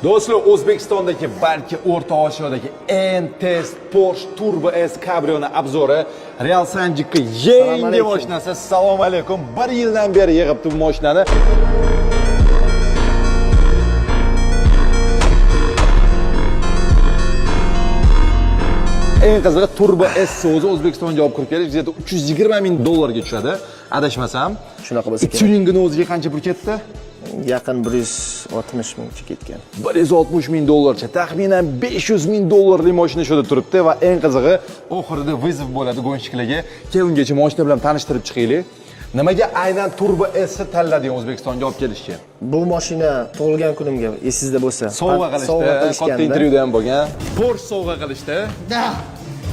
Do'stlar, O'zbekistondagi balki O'rta Osiyodagi eng tez Porsche Turbo S Cabrio'ni obzori. Real Sanjikka yangi mashinasi. Assalomu alaykum. 1 yildan beri yig'ibdi bu mashinani. Eng qizig'i Turbo S so'zi O'zbekistonga olib kirib kelish bizda $320 ming ga tushadi. Adashmasam. Shunaqa bo'lsa kerak. Tuningni o'ziga qancha pul ketdi? Yaqin 160 mingcha ketgan. $160 ming. Taxminan $500 ming mashina shuda turibdi va eng qizig'i oxirida vizov bo'ladi gonshiklarga. Kelungacha mashina bilan tanishtirib chiqaylik. Nimaga aynan Turbo S ni tanlading O'zbekistonga olib kelishga? Bu mashina tug'ilgan kunimga esingizda bo'lsa, sovg'a qilishdi, katta intervyuda ham bo'lgan. Porsche sovg'a qilishdi. Da.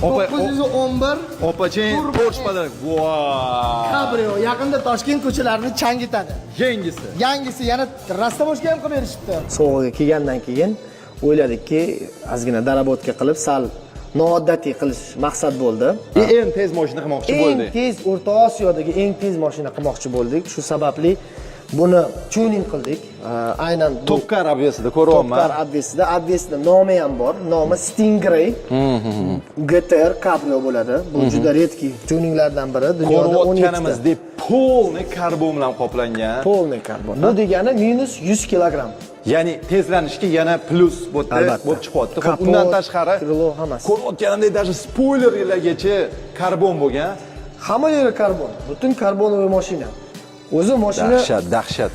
911 Opaching Porsche padarak. Wow! Cabrio yaqinda Toshkent ko'chalarini changitadi. Yangisi. Yangisi yana rastaboshga ham qilib berishibdi. Sovg'aga kelgandan keyin o'yladikki, ozgina darabotka qilib, sal noodatiy qilish maqsad bo'ldi. Eng tez mashina qilmoqchi bo'ldik. Eng tez O'rta Osiyodagi eng tez mashina qilmoqchi bo'ldik. Shu sababli buni tuning qildik. Aynan Topkar obvesida ko'ryapman. Topkar obvesida nomi ham bor. Nomi Stingray. GTR Cabrio bo'ladi. Bu juda redki tuninglardan biri. Dunyoda 12 deb polni karbon bilan qoplangan. Polni karbon. Bu degani minus 100 kilogramm. Ya'ni tezlanishga yana plus bo'lib chiqyapti. Undan tashqari ko'rayotganimdek даже spoilerlargacha karbon bo'lgan. Hamma yeri karbon. Butun karbonoviy mashina. O'zi mashina dahshat.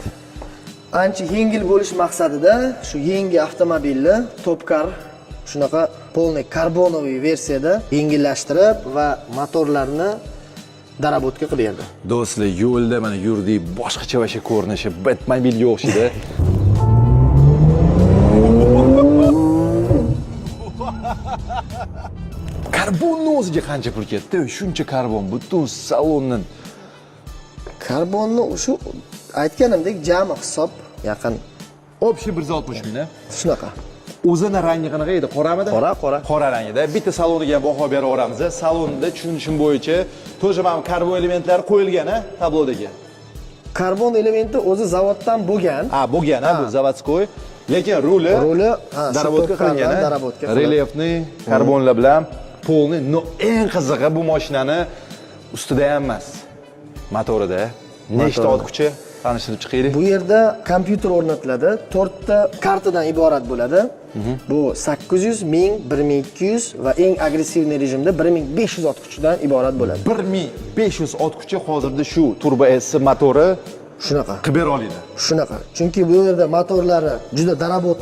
Ancha yengil bo'lish maqsadida shu yangi avtomobilni Topkar shunaqa polniy karbonoviy versiyada yengillashtirib va motorlarni darabotka qilib berdi. Do'stlar, yo'lda mana yurdik, boshqacha vasha ko'rinishi Batmobilga o'xshaydi. Karbonni o'ziga qancha pul ketdi? Shuncha karbon butun salondan. Karbonni shu aytganimdek jami hisob yaqin Общий 160 ming. Shunaqa. O'zini rangi qanaqa edi? Qoramidi? Qora. Qora rangida. Bitta saloniga ham baho bera olamiz. Salonda tushunishim bo'yicha to'ja ham karbon elementlari qo'yilgan-a tablodagi. Karbon elementi o'zi zavoddan bo'lgan. Bo'lgan-a, bu zavodskoy. Lekin ruli darabotka qilingan, relyefni karbonlar bilan polni. No eng qizig'i bu mashinani ustida ham emas. Motorida. Nechta ot kuchi? Tanishtirib chiqaylik. Bu yerda kompyuter o'rnatiladi. 4 ta kartadan iborat bo'ladi. Bu 800, 1000, 1200 va eng agressivniy rejimda 1500 ot kuchidan iborat bo'ladi. 1500 ot kuchi hozirda shu Turbo S motori shunaqa. Qilib bera oladi. Shunaqa. Chunki bu yerda motorlari juda darabot